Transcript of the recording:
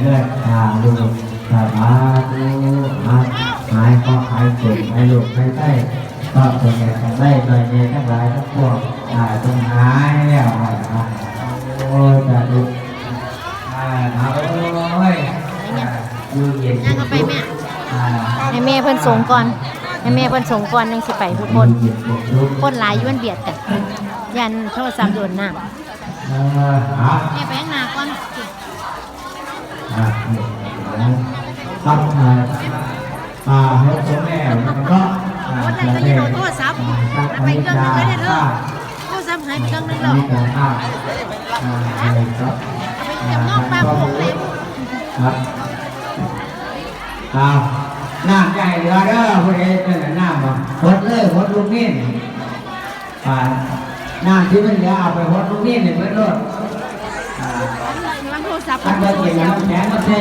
เลือดทางดูสาบาดูหายก็หายเจ็บหายลูกหายไส้ก็เป็นอย่างไรได้โดยเย็นทั้งหลายทั้งปวงจงหายแล้วโอ้จะดูโอ้ยดูเย็น นั่งเข้าไปแม่ให้แม่เพิ่นส่งก่อนให้แม่เพิ่นส่งก่อนยังสิไปทุกคนคนหลายย้วนเบียดกันยันโทรศัพท์โดนน้ำแม่ไปข้างหน้าก่อน ครับให้คุณแม่ก็ คนไหนก็ยังเอาโทรศัพท์ไปเครื่องนึงเลยเนี่ยเธอโทรศัพท์หายไปเครื่องนึงแล้วไปจำนองปลาผงเลย ครับน้ำใหญ่เรือเด้อพวกนี้เป็นน้ำหดเลยหดลูกนี่น้ำที่มันเหลือเอาไปหดลูกนี่เนี่ยเพื่อนรถ โทรศัพท์ อันเดียวกันน้ำแข็งมาใส่